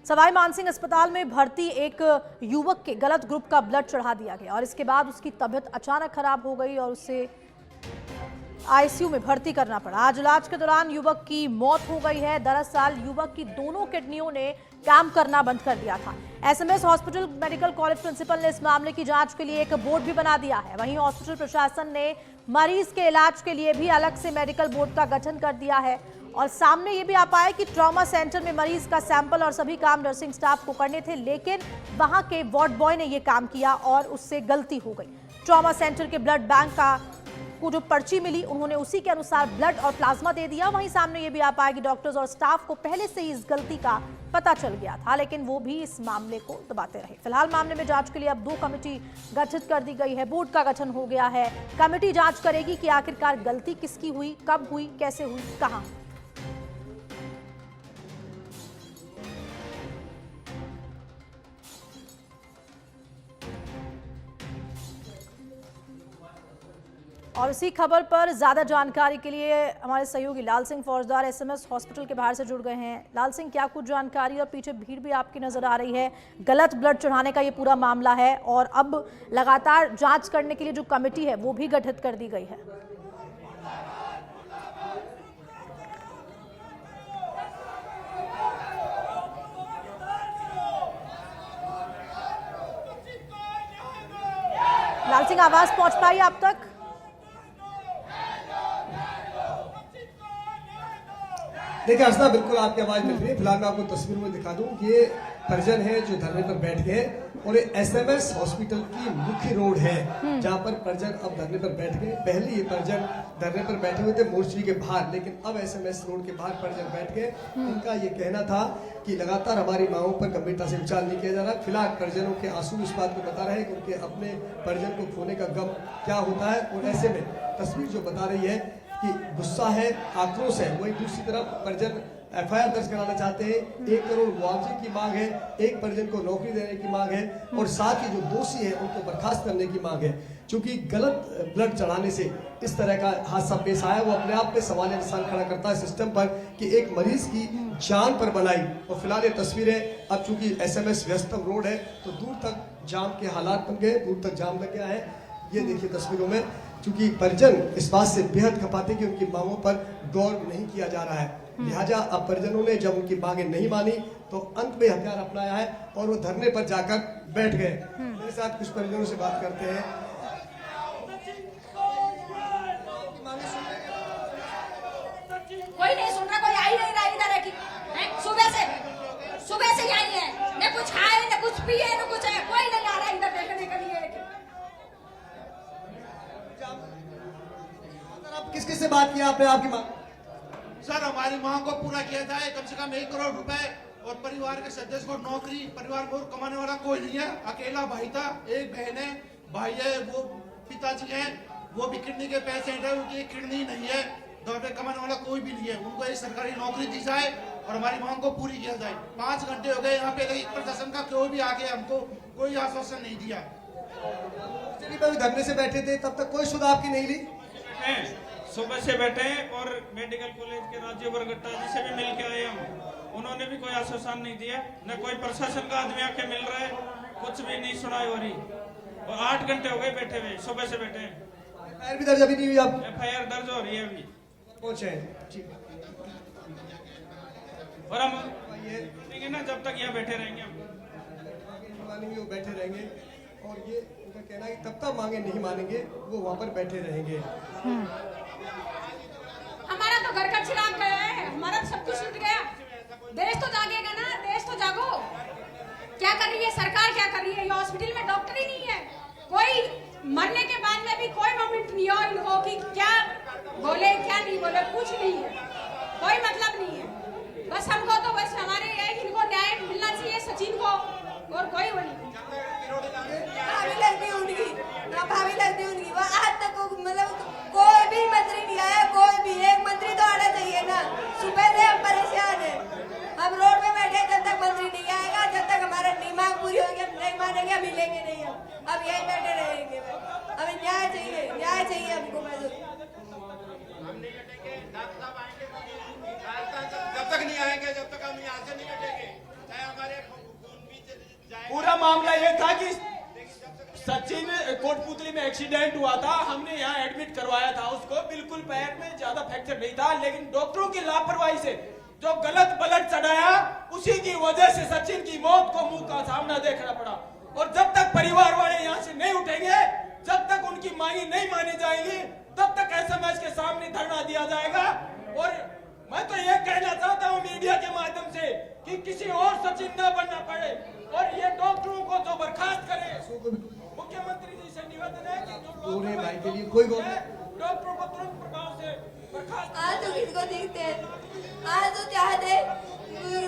सवाई मानसिंह अस्पताल में भर्ती एक युवक के गलत ग्रुप का ब्लड चढ़ा दिया गया और इसके बाद उसकी तबीयत अचानक खराब हो गई और उसे आईसीयू में भर्ती करना पड़ा। आज इलाज के दौरान युवक की मौत हो गई है। दरअसल युवक की दोनों किडनियों ने काम करना बंद कर दिया था। SMS hospital medical college principal ने इस मामले की जांच के लिए एक बोर्ड भी बना दिया है। वहीं हॉस्पिटल प्रशासन ने मरीज के इलाज के लिए भी अलग से मेडिकल बोर्ड का गठन कर दिया है और सामने ये भी आ पाया कि ट्रॉमा सेंटर में मरीज का सैंपल और सभी काम नर्सिंग स्टाफ को करने थे, लेकिन वहां के वार्ड बॉय ने ये काम किया और उससे गलती हो गई। ट्रॉमा सेंटर के ब्लड बैंक को जो पर्ची मिली उन्होंने उसी के अनुसार ब्लड और प्लाज्मा दे दिया। वहीं सामने ये भी आ पाया कि डॉक्टर्स और स्टाफ को पहले से ही इस गलती का पता चल गया था, लेकिन वो भी इस मामले को दबाते रहे। फिलहाल मामले में जांच के लिए अब 2 कमेटी गठित कर दी गई है। बोर्ड का गठन हो गया है। कमेटी जांच करेगी कि आखिरकार गलती किसकी हुई, कब हुई, कैसे हुई, कहां। और इसी खबर पर ज्यादा जानकारी के लिए हमारे सहयोगी लाल सिंह फौजदार एसएमएस हॉस्पिटल के बाहर से जुड़ गए हैं। लाल सिंह, क्या कुछ जानकारी और पीछे भीड़ भी आपकी नजर आ रही है। गलत ब्लड चढ़ाने का ये पूरा मामला है और अब लगातार जांच करने के लिए जो कमेटी है वो भी गठित कर दी गई है। लाल सिंह, आवाज पहुंच पाई आप तक? देखिए हंसना, बिल्कुल आपकी आवाज मिल रही है। फिलहाल मैं आपको तस्वीर में दिखा दूं, ये परिजन है जो धरने पर बैठ गए और ये एसएमएस हॉस्पिटल की मुख्य रोड है जहां पर परिजन अब धरने पर बैठ गए। पहले ये परिजन धरने पर बैठे हुए थे मोर्चरी के बाहर, लेकिन अब एसएमएस रोड के बाहर परिजन बैठ गए। इनका ये कहना था कि लगातार हमारी मांगों पर गंभीरता से विचार नहीं किया जा रहा। फिलहाल परिजनों के आंसू इस बात को बता रहे हैं कि उनके अपने परिजन को खोने का गम क्या होता है। और ऐसे में तस्वीर जो बता रही है कि गुस्सा है, आक्रोश है। वही दूसरी तरफ परिजन एफआईआर दर्ज कराना चाहते हैं। 1 करोड़ मुआवजे की मांग है, एक परिजन को नौकरी देने की मांग है और साथ ही जो दोषी है उनको बर्खास्त करने की मांग है। क्योंकि गलत ब्लड चढ़ाने से इस तरह का हादसा पेश आया, वो अपने आप में सवाल निशान खड़ा करता है सिस्टम पर कि एक मरीज की जान पर बनाई। और फिलहाल ये तस्वीरें, अब चूंकि एसएमएस व्यस्तम रोड है तो दूर तक जाम के हालात बन गए, दूर तक जाम लग गया है। ये देखिए तस्वीरों में, चूंकि परिजन इस बात से बेहद खपाते कि उनकी मांगों पर गौर नहीं किया जा रहा है। लिहाजा अब परिजनों ने जब उनकी मांगे नहीं मानी तो अंत में हथियार अपनाया है और वो धरने पर जाकर बैठ गए। मेरे साथ कुछ परिजनों से बात करते हैं। कोई नहीं सुन रहा, कोई आ ही नहीं रहा इधर है कि सुबह से यही है, न कुछ खाए न कुछ पिए न कुछ है, कोई नहीं आ रहा इधर देखने के लिए। किस किस से बात किया आपने? आपकी मांग? सर, हमारी मांग को पूरा किया जाए। कम से कम 1 करोड़ रुपए और परिवार के सदस्य को नौकरी। परिवार को कमाने वाला कोई नहीं है, अकेला भाई था, एक बहन है, भाई है, वो पिताजी है, वो भी किडनी के पेशेंट है, उनकी किडनी नहीं है। दौड़े कमाने वाला कोई भी नहीं है। उनको एक सरकारी नौकरी दी जाए और हमारी मांग को पूरी किया जाए। 5 घंटे हो गए यहाँ पे, लेकिन प्रशासन का कोई भी आके हमको कोई आश्वासन नहीं दिया। धरने से बैठे थे तब तक कोई सुध आपकी नहीं ली? सुबह से बैठे हैं और मेडिकल कॉलेज के राज्य बरगट्टा जी से भी मिल के आए हम, उन्होंने भी कोई आश्वासन नहीं दिया। न कोई प्रशासन का आदमी आके मिल रहा है, कुछ भी नहीं सुनाई हो रही। और 8 घंटे हो गए बैठे हुए, सुबह से बैठे हैं। एफआईआर भी दर्ज अभी नहीं हुई? आप एफआईआर दर्ज हो रही है अभी, पहुंचे हैं। और हम रहेंगे ना जब तक यहाँ बैठे रहेंगे। हम वो बैठे रहेंगे और ये उनका कहना है कि तब तक मांगे नहीं मानेंगे, वो वहाँ पर बैठे रहेंगे। हमारा तो घर का चिराग गया है, हमारा सब कुछ लूट गया। देश तो जागेगा ना, देश तो जागो। क्या कर रही है सरकार, क्या कर रही है? ये हॉस्पिटल में डॉक्टर ही नहीं है। कोई मरने के बाद में भी कोई मोमेंट नहीं हो इनको कि क्या बोले क्या नहीं बोले, कुछ नहीं है, कोई मतलब नहीं है। बस हमको तो बस हमारे इनको न्याय मिलना चाहिए, सचिन को, और कोई वो नहीं। भाभी लगती उनकी वो आज तक मतलब कोई भी मंत्री नहीं आया, कोई भी एक मंत्री तो आना चाहिए ना। सुबह से हम परेशान हैं, हम रोड पे बैठे जब तक मंत्री नहीं आएगा, जब तक हमारा मांग पूरी होगी हम नहीं मानेंगे, हम मिलेंगे नहीं। हम अब यही बैठे रहेंगे। हमें न्याय चाहिए, न्याय चाहिए हमको। जब तक नहीं आएंगे, जब तक हम यहाँ से नहीं हटेंगे, चाहे हमारे मामला ये था कि सचिन कोटपुतली में एक्सीडेंट हुआ था, हमने यहाँ एडमिट करवाया था उसको, बिल्कुल पैर में ज्यादा फ्रैक्चर नहीं था, लेकिन डॉक्टरों की लापरवाही से जो गलत ब्लड चढ़ाया उसी की वजह से सचिन की मौत को मुंह का सामना देखना पड़ा। और जब तक परिवार वाले यहाँ से नहीं उठेंगे, जब तक उनकी मांगी नहीं मानी जाएगी, तब तक एसएमएस के सामने धरना दिया जाएगा। और मैं तो ये कहना चाहता हूँ मीडिया के माध्यम से कि किसी और सचिन न बनना पड़े और ये डॉक्टरों को जो बर्खास्त करे। मुख्यमंत्री जी से निवेदन है कि जो लोग भाई के लिए कोई डॉक्टरों को तुरंत प्रभाव से बर्खास्त। आज तो किसी को देखते हैं, आज तो चाहते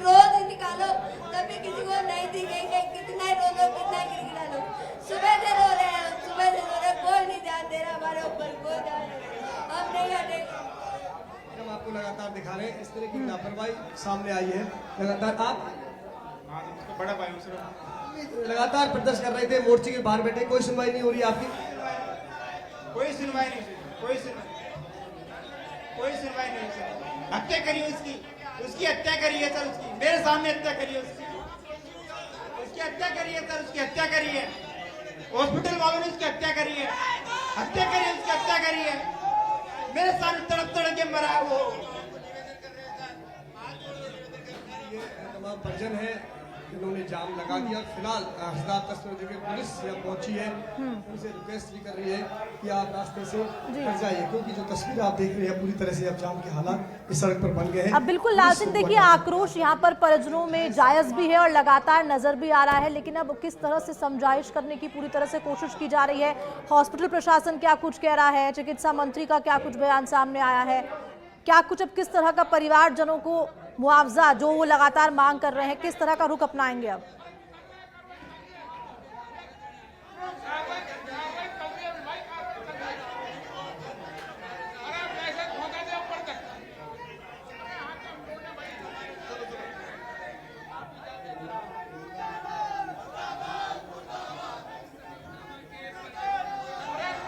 रोज निकालो तभी किसी को नहीं दिखेंगे, कितना रो लो कितना गिरा लो। सुबह से रो रहे हैं, सुबह से रो रहे हैं, कोई नहीं ध्यान दे रहा हमारे ऊपर, कोई ध्यान नहीं, हम नहीं हटेंगे। हम आपको लगातार दिखा रहे हैं इस तरह की लापरवाही सामने आई है। लगातार आप बड़ा भाई लगातार प्रदर्शन कर रहे थे, मोर्चे के बाहर बैठे, कोई सुनवाई नहीं हो रही आपकी? कोई सुनवाई नहीं, कोई सुनवाई नहीं सर। हत्या करिए उसकी हत्या करिए सर, उसकी मेरे सामने हत्या करिए उसकी हत्या करिए सर, उसकी हत्या करिए। हॉस्पिटल वालों ने उसकी हत्या करिए, उसकी हत्या करिए। मेरे सामने तड़प तड़प के मरा है वो। ये तमाम परिजन है इन्होंने जाम लगा दिया। फिलहाल हसदार तस्वीर देखिए, पुलिस यहाँ पहुंची है, उनसे रिक्वेस्ट भी कर रही है कि आप रास्ते से हट जाइए, क्योंकि जो तस्वीर आप देख रहे हैं पूरी तरह से अब जाम के हालात इस सड़क पर बन गए हैं। अब बिल्कुल लाल सिंह देखिए, आक्रोश यहाँ पर परिजनों में जायज भी है और लगातार नजर भी आ रहा है, लेकिन अब किस तरह से समझाइश करने की पूरी तरह से कोशिश की जा रही है। हॉस्पिटल प्रशासन क्या कुछ कह रहा है, चिकित्सा मंत्री का क्या कुछ बयान सामने आया है, क्या कुछ अब किस तरह का परिवारजनों को मुआवजा जो वो लगातार मांग कर रहे हैं, किस तरह का रुख अपनाएंगे अब?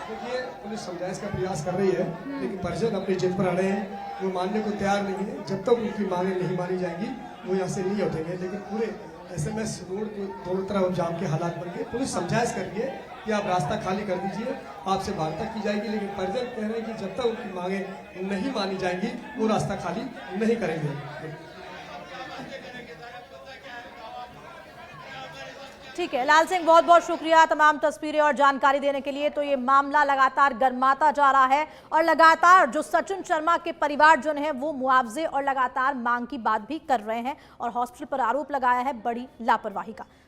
देखिए, पुलिस समझाइश का प्रयास कर रही है, लेकिन परिजन अपनी जिद पर अड़े हैं, वो मानने को तैयार नहीं है। जब तक उनकी मांगे नहीं मानी जाएंगी वो यहाँ से नहीं उठेंगे। लेकिन पूरे एसएमएस रोड को दोनों तरफ जाम के हालात बन गए। पुलिस समझाइश कर रही है कि आप रास्ता खाली कर दीजिए, आपसे वार्ता की जाएगी, लेकिन परिजन कह रहे हैं कि जब तक उनकी मांगे नहीं मानी जाएंगी वो रास्ता खाली नहीं करेंगे। ठीक है लाल सिंह, बहुत बहुत शुक्रिया तमाम तस्वीरें और जानकारी देने के लिए। तो ये मामला लगातार गर्माता जा रहा है और लगातार जो सचिन शर्मा के परिवारजन हैं वो मुआवजे और लगातार मांग की बात भी कर रहे हैं और हॉस्पिटल पर आरोप लगाया है बड़ी लापरवाही का।